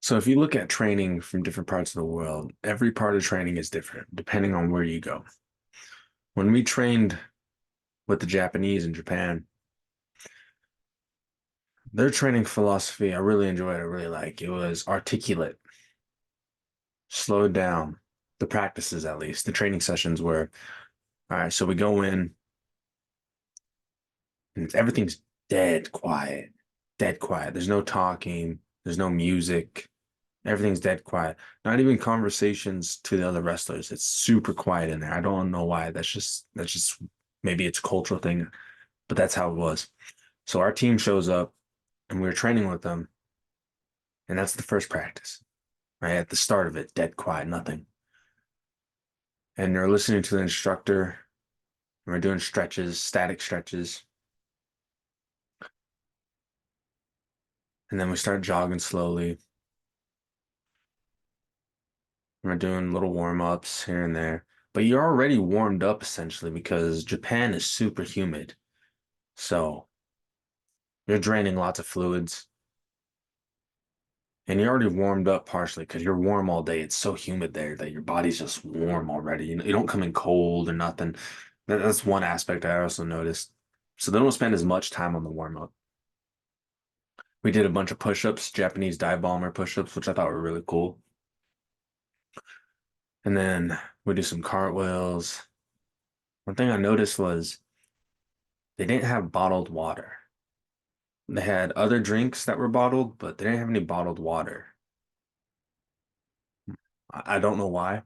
So if you look at training from different parts of the world, every part of training is different depending on where you go. When we trained with the Japanese in Japan, their training philosophy, I really enjoyed. I really like. It was articulate, slowed down. The practices, at least, the training sessions were, all right, so we go in and everything's dead quiet, dead quiet. There's no talking, there's no music. Everything's dead quiet. Not even conversations to the other wrestlers. It's super quiet in there. I don't know why. That's just maybe it's a cultural thing, but that's how it was. So our team shows up and we're training with them, and that's the first practice, right? At the start of it, dead quiet, nothing. And they're listening to the instructor, and we're doing stretches, static stretches, and then we start jogging slowly. And we're doing little warm-ups here and there. But you're already warmed up essentially because Japan is super humid. So you're draining lots of fluids and you're already warmed up partially because you're warm all day. It's so humid there that your body's just warm already. You don't come in cold or nothing. That's one aspect I also noticed. So they don't spend as much time on the warm up. We did a bunch of push-ups, Japanese dive bomber push-ups, which I thought were really cool. And then we do some cartwheels. One thing I noticed was they didn't have bottled water. They had other drinks that were bottled, but they didn't have any bottled water. I don't know why.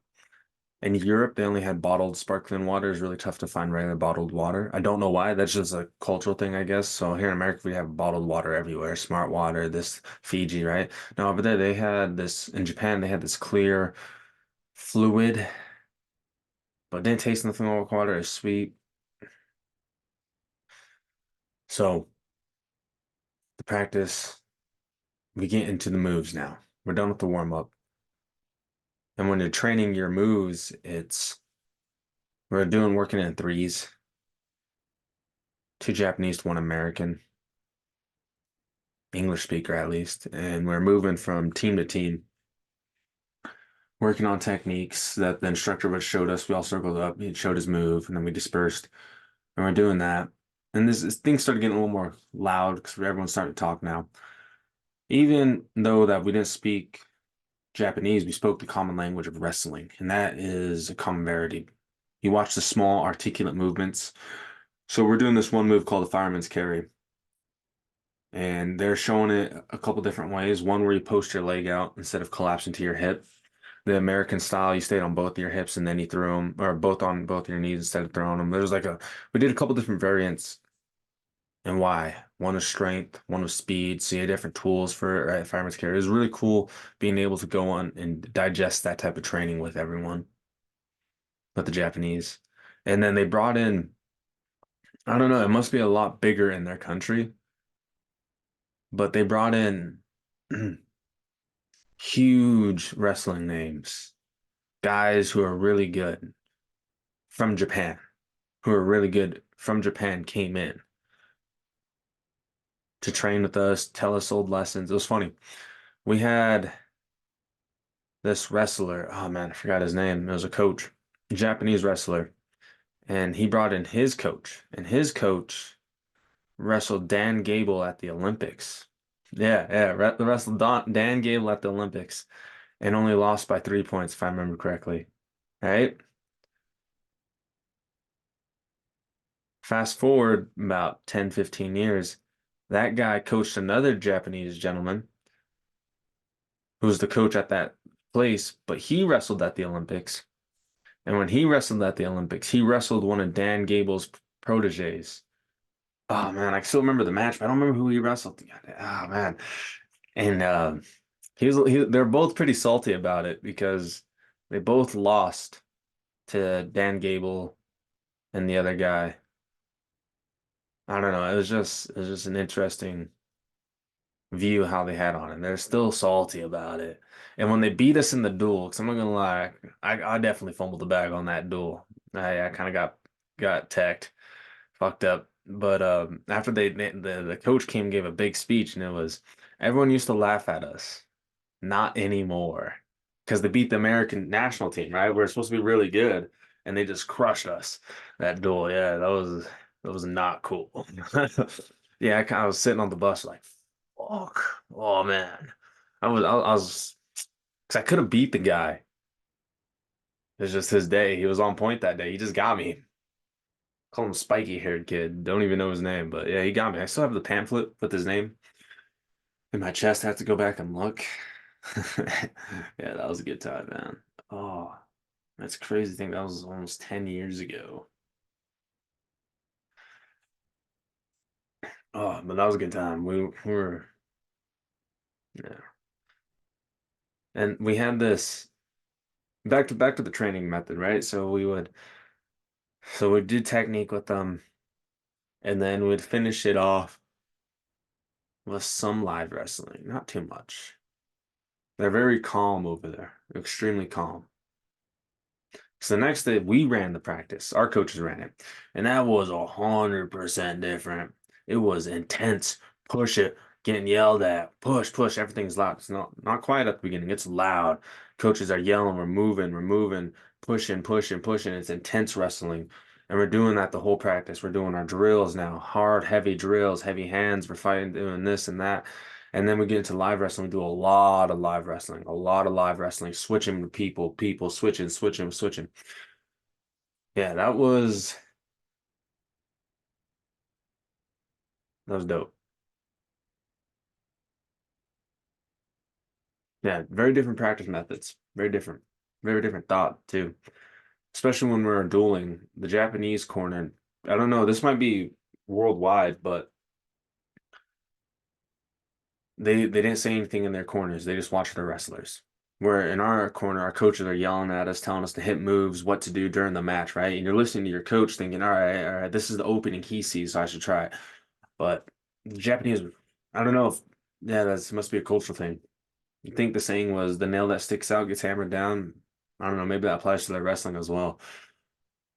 In Europe, they only had bottled sparkling water. It's really tough to find regular bottled water. I don't know why. That's just a cultural thing, I guess. So here in America, we have bottled water everywhere. Smart water, this Fiji, right? Now over there, they had this, in Japan, they had this clear fluid, but it didn't taste nothing like water. It's sweet. So the practice, we get into the moves now. We're done with the warm up. And when you're training your moves, we're doing working in threes, two Japanese, one American. English speaker at least, and we're moving from team to team, working on techniques that the instructor would showed us. We all circled up, he showed his move, and then we dispersed, and we're doing that. And this thing started getting a little more loud because everyone's starting to talk now. Even though that we didn't speak Japanese, we spoke the common language of wrestling, and that is a common verity. You watch the small articulate movements. So we're doing this one move called the fireman's carry. And they're showing it a couple different ways. One where you post your leg out instead of collapsing to your hip. The American style, you stayed on both your hips and then you threw them, or both on both your knees instead of throwing them. We did a couple different variants and why. One was strength, one was speed. So you had different tools for fireman's carry. It was really cool being able to go on and digest that type of training with everyone, with the Japanese. And then they brought in, I don't know, it must be a lot bigger in their country, but they brought in huge wrestling names, guys who are really good from Japan, who are really good from Japan came in to train with us, tell us old lessons. It was funny. We had this wrestler, oh man, I forgot his name. It was a coach, a Japanese wrestler, and he brought in his coach, and his coach wrestled Dan Gable at the Olympics. Yeah, yeah, wrestled Dan Gable at the Olympics and only lost by 3 points, if I remember correctly. Right? Fast forward about 10, 15 years, that guy coached another Japanese gentleman who was the coach at that place, but he wrestled at the Olympics. And when he wrestled at the Olympics, he wrestled one of Dan Gable's proteges. Oh man, I still remember the match, but I don't remember who he wrestled. Oh man. And they're both pretty salty about it because they both lost to Dan Gable and the other guy. I don't know. It was just an interesting view how they had on it. They're still salty about it. And when they beat us in the duel, because I'm not gonna lie, I definitely fumbled the bag on that duel. I kind of got teched, fucked up. But after the coach came and gave a big speech, and it was everyone used to laugh at us. Not anymore. Because they beat the American national team, right? We're supposed to be really good, and they just crushed us. That duel, yeah, that was not cool. Yeah, I was sitting on the bus like, fuck. Oh man. I was because I could have beat the guy. It's just his day. He was on point that day. He just got me. Call him spiky haired kid. Don't even know his name, but yeah, he got me. I still have the pamphlet with his name in my chest. I have to go back and look. Yeah, that was a good time, man. Oh, that's crazy. Thing that was almost 10 years ago. Oh, but that was a good time. We were, yeah. And we had this back to the training method, right? So we'd do technique with them, and then we'd finish it off with some live wrestling. Not too much. They're very calm over there, extremely calm. So the next day we ran the practice, our coaches ran it, and that was 100% different. It was intense, push it, getting yelled at, push, push, everything's loud. It's not quiet at the beginning, it's loud. Coaches are yelling, we're moving, pushing, pushing, pushing. It's intense wrestling. And we're doing that the whole practice. We're doing our drills now, hard, heavy drills, heavy hands. We're fighting, doing this and that. And then we get into live wrestling. We do a lot of live wrestling, a lot of live wrestling, switching to people, switching, switching, switching. Yeah, that was dope. Yeah, very different practice methods. Very different thought too. Especially when we're dueling. The Japanese corner, I don't know, this might be worldwide, but they didn't say anything in their corners. They just watched their wrestlers. Where in our corner, our coaches are yelling at us, telling us to hit moves, what to do during the match, right? And you're listening to your coach thinking, all right, this is the opening he sees, so I should try it. But the Japanese, I don't know if, yeah, that must be a cultural thing. You think the saying was the nail that sticks out gets hammered down? I don't know, maybe that applies to their wrestling as well.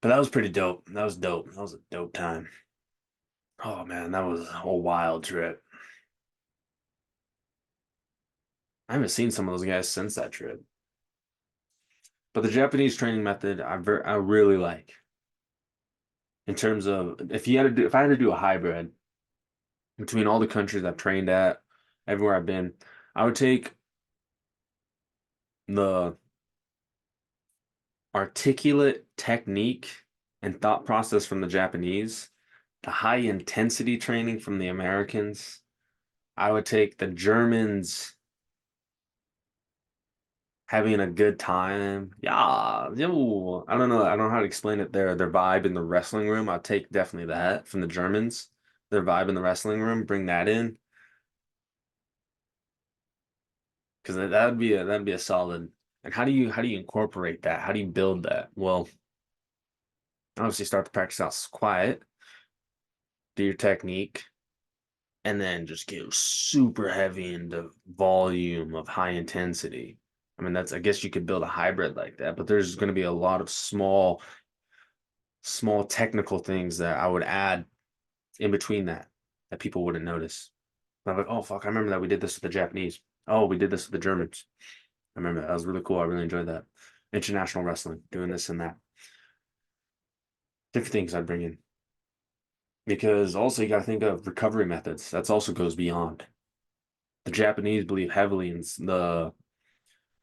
But that was pretty dope. That was dope. That was a dope time. Oh man, that was a wild trip. I haven't seen some of those guys since that trip. But the Japanese training method I really like in terms of if I had to do a hybrid between all the countries I've trained at, everywhere I've been, I would take the articulate technique and thought process from the Japanese, the high intensity training from the Americans. I would take the Germans having a good time. Yeah, yo, I don't know. I don't know how to explain it. Their vibe in the wrestling room. I'll take definitely that from the Germans. Their vibe in the wrestling room. Bring that in because that'd be a solid. And how do you incorporate that? How do you build that? Well, obviously start the practice out quiet, do your technique, and then just get super heavy into volume of high intensity. I mean, I guess you could build a hybrid like that, but there's going to be a lot of small technical things that I would add in between that people wouldn't notice. I'm like, oh fuck, I remember that we did this with the Japanese. Oh, we did this with the Germans. I remember that. That was really cool. I really enjoyed that. International wrestling, doing this and that. Different things I'd bring in. Because also you got to think of recovery methods. That's also goes beyond. The Japanese believe heavily in the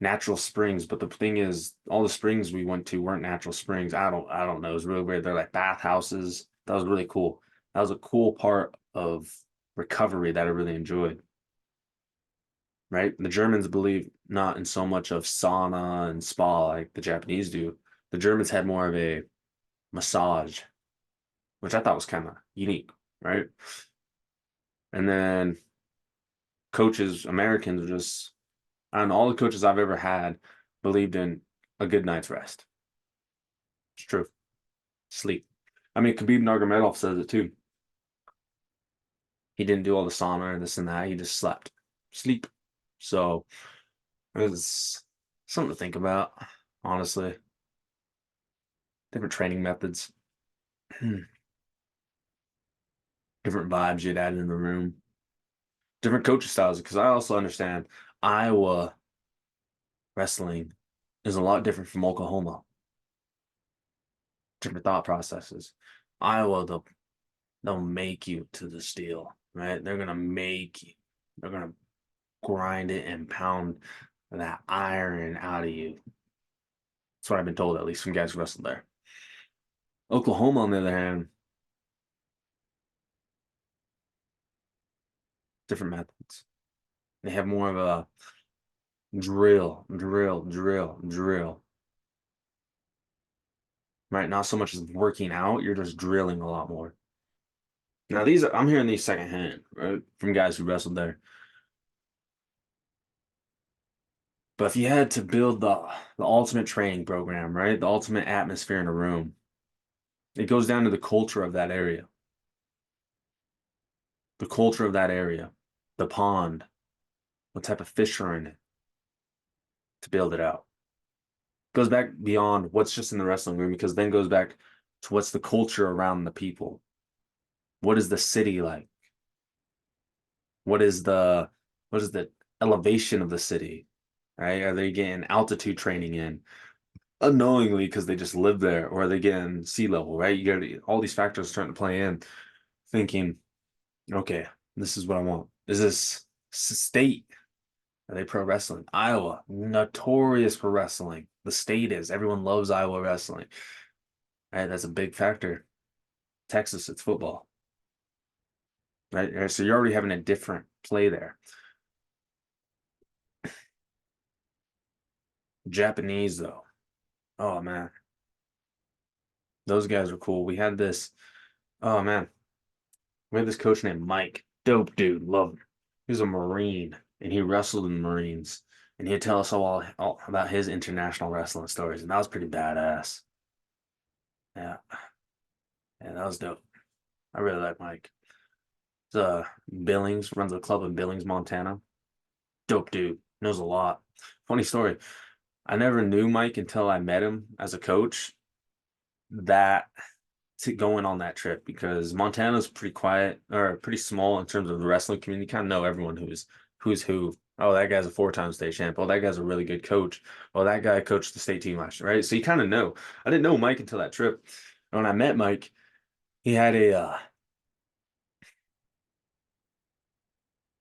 natural springs, but the thing is, all the springs we went to weren't natural springs. I don't know. It was really weird. They're like bathhouses. That was really cool. That was a cool part of recovery that I really enjoyed. Right? The Germans believe not in so much of sauna and spa like the Japanese do. The Germans had more of a massage, which I thought was kind of unique, right? And then coaches, Americans, were just, and all the coaches I've ever had believed in a good night's rest. It's true. Sleep. I mean, Khabib Nurmagomedov says it too. He didn't do all the sauna and this and that. He just slept. Sleep. So it was something to think about, honestly. Different training methods, different vibes you'd add in the room, different coaching styles. Because I also understand Iowa. wrestling is a lot different from Oklahoma. Different thought processes. Iowa, they'll make you to the steel, right? They're gonna make you. They're gonna grind it and pound that iron out of you. That's what I've been told, at least from guys who wrestled there. Oklahoma, on the other hand, different methods. They have more of a drill, drill, drill, drill. Right? Not so much as working out, you're just drilling a lot more. Now, I'm hearing these secondhand, right? From guys who wrestled there. But if you had to build the ultimate training program, right? The ultimate atmosphere in a room, it goes down to the culture of that area. The culture of that area, the pond, what type of fish are in it to build it out. Goes back beyond what's just in the wrestling room, because then goes back to what's the culture around the people. What is the city like? What is the elevation of the city? Right? Are they getting altitude training in unknowingly because they just live there, or are they getting sea level? Right? You got all these factors starting to play in, thinking, okay, this is what I want. Is this state? Are they pro wrestling? Iowa, notorious for wrestling. The state is. Everyone loves Iowa wrestling. Right? That's a big factor. Texas, it's football. Right? So you're already having a different play there. Japanese, though. Oh man. Those guys were cool. Oh man. We had this coach named Mike. Dope dude. Love him. He was a Marine and he wrestled in the Marines. And he'd tell us all about his international wrestling stories. And that was pretty badass. Yeah. Yeah, that was dope. I really like Mike. Billings, runs a club in Billings, Montana. Dope dude. Knows a lot. Funny story. I never knew Mike until I met him as a coach. That to going on that trip, because Montana's pretty quiet or pretty small in terms of the wrestling community. You kind of know everyone who's who. Oh, that guy's a 4-time state champ. Oh, that guy's a really good coach. Oh, that guy coached the state team last year, right? So you kind of know. I didn't know Mike until that trip. And when I met Mike, he had he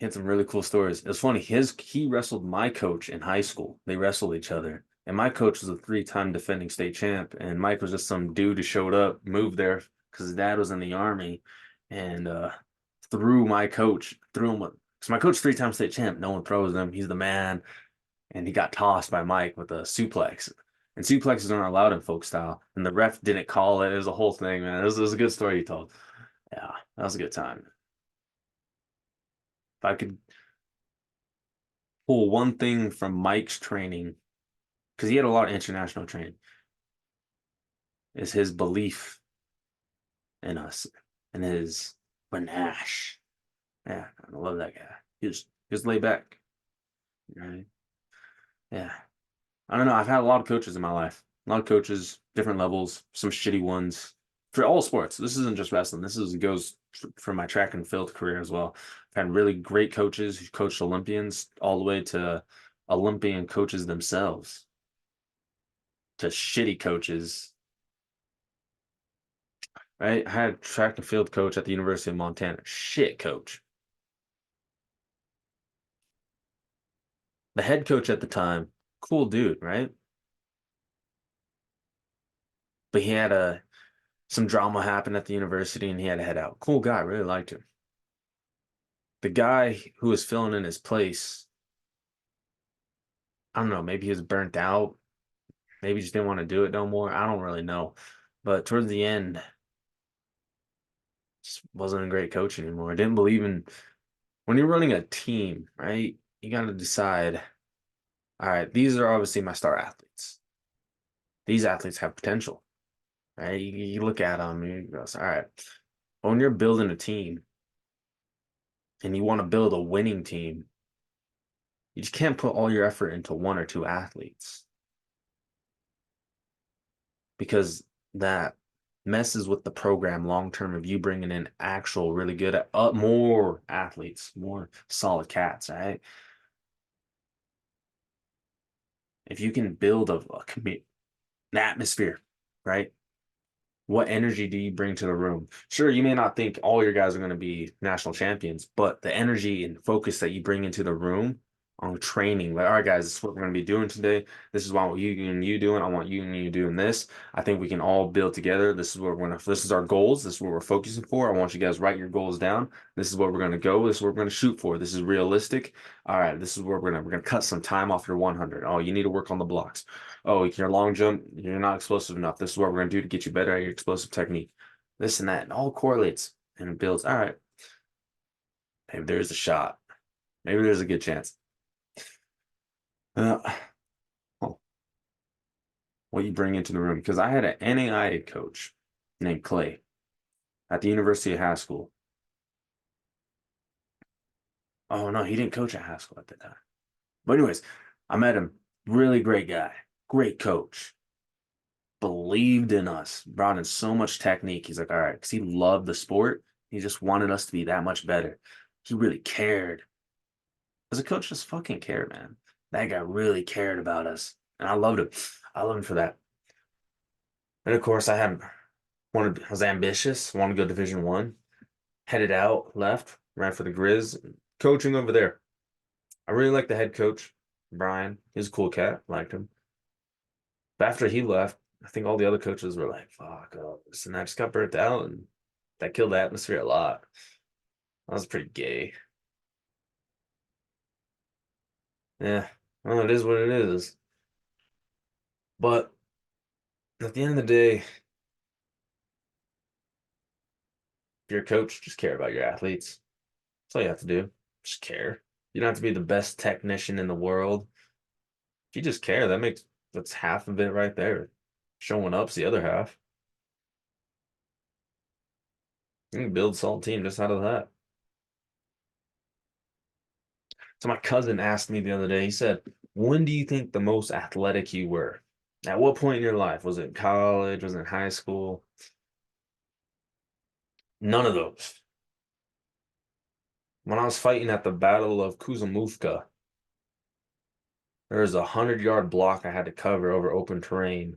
had some really cool stories. It was funny. He wrestled my coach in high school. They wrestled each other. And my coach was a 3-time defending state champ. And Mike was just some dude who showed up, moved there because his dad was in the army, and threw my coach, threw him because my coach 3-time state champ. No one throws him. He's the man. And he got tossed by Mike with a suplex. And suplexes aren't allowed in folk style. And the ref didn't call it. It was a whole thing, man. It was a good story he told. Yeah, that was a good time. If I could pull one thing from Mike's training, because he had a lot of international training, is his belief in us and his panache. Yeah, I love that guy. He was laid back. Right? Yeah. I don't know. I've had a lot of coaches in my life. A lot of coaches, different levels, some shitty ones for all sports. This isn't just wrestling. Goes from my track and field career as well. I've had really great coaches who coached Olympians all the way to Olympian coaches themselves, to shitty coaches. Right? I had a track and field coach at the University of Montana. Shit coach. The head coach at the time, cool dude, right? But he had some drama happen at the university and he had to head out. Cool guy, really liked him. The guy who was filling in his place, I don't know, maybe he was burnt out. Maybe he just didn't want to do it no more. I don't really know. But towards the end, just wasn't a great coach anymore. I didn't believe in when you're running a team, right? You got to decide, all right, these are obviously my star athletes. These athletes have potential, right? You look at them, you go, all right. When you're building a team and you want to build a winning team, you just can't put all your effort into one or two athletes, because that messes with the program long term of you bringing in actual really good, more athletes, more solid cats, right? if you can build an atmosphere, right? What energy do you bring to the room? Sure, you may not think all your guys are going to be national champions, but the energy and focus that you bring into the room on training, like, all right, guys, this is what we're going to be doing today. This is what you and you doing. I want you and you doing this. I think we can all build together. This is what we're going to, this is our goals. This is what we're focusing for. I want you guys write your goals down. This is what we're going to go. This is what we're going to shoot for. This is realistic. All right, this is where we're going to cut some time off your 100. Oh, you need to work on the blocks. Oh, your long jump, you're not explosive enough. This is what we're going to do to get you better at your explosive technique. This and that, and all correlates and it builds. All right, maybe there's a shot. Maybe there's a good chance. Uh, oh, what you bring into the room. Because I had an NAIA coach named Clay at the University of Haskell. Oh, no, he didn't coach at Haskell at the time. But anyways, I met him. Really great guy. Great coach. Believed in us. Brought in so much technique. He's like, all right, because he loved the sport. He just wanted us to be that much better. He really cared. As a coach, just fucking cared, man. That guy really cared about us. And I loved him. I loved him for that. And of course, I was ambitious, wanted to go Division 1, headed out, left, ran for the Grizz, coaching over there. I really liked the head coach, Brian. He's a cool cat, liked him. But after he left, I think all the other coaches were like, fuck this. And I just got burnt out, and that killed the atmosphere a lot. That was pretty gay. Yeah, well, it is what it is. But at the end of the day, if you're a coach, just care about your athletes. That's all you have to do. Just care. You don't have to be the best technician in the world. If you just care, that's half of it right there. Showing up's the other half. You can build a solid team just out of that. So my cousin asked me the other day, he said, when do you think the most athletic you were? At what point in your life? Was it college? Was it high school? None of those. When I was fighting at the Battle of Kuzamufka, there was a 100-yard block I had to cover over open terrain.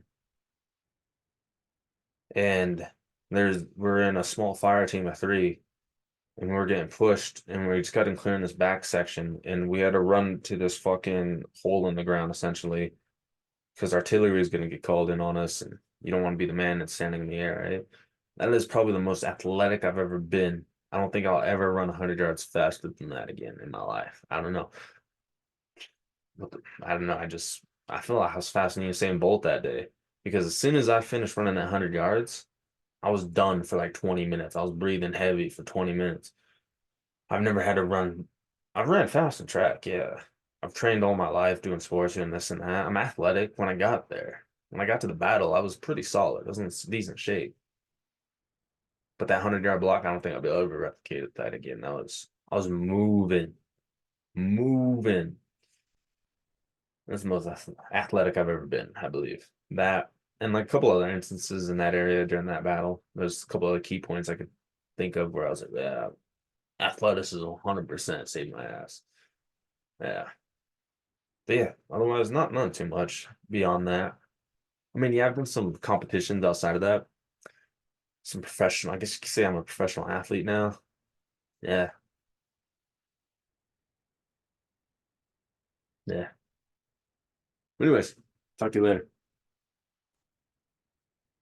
And we're in a small fire team of 3, and we were getting pushed, and we just couldn't clear in this back section, and we had to run to this fucking hole in the ground essentially, because artillery is going to get called in on us, and you don't want to be the man that's standing in the air, right? That is probably the most athletic I've ever been. I don't think I'll ever run 100 yards faster than that again in my life. I don't know. I don't know. I feel like I was faster than Usain Bolt that day, because as soon as I finished running that 100 yards, I was done for like 20 minutes. I was breathing heavy for 20 minutes. I've never had to run. I've ran fast in track, yeah. I've trained all my life doing sports and this and that. I'm athletic when I got there. When I got to the battle, I was pretty solid. I was in decent shape. But that 100-yard block, I don't think I'll be able to replicate that again. I was moving, moving. That's the most athletic I've ever been, I believe. That and like a couple other instances in that area during that battle. There's a couple other key points I could think of where I was like, yeah, athleticism 100% saved my ass. Yeah. But yeah, otherwise not too much beyond that. I mean, yeah, I've done some competitions outside of that. Some professional, I guess you could say I'm a professional athlete now. Yeah, yeah. Anyways, talk to you later.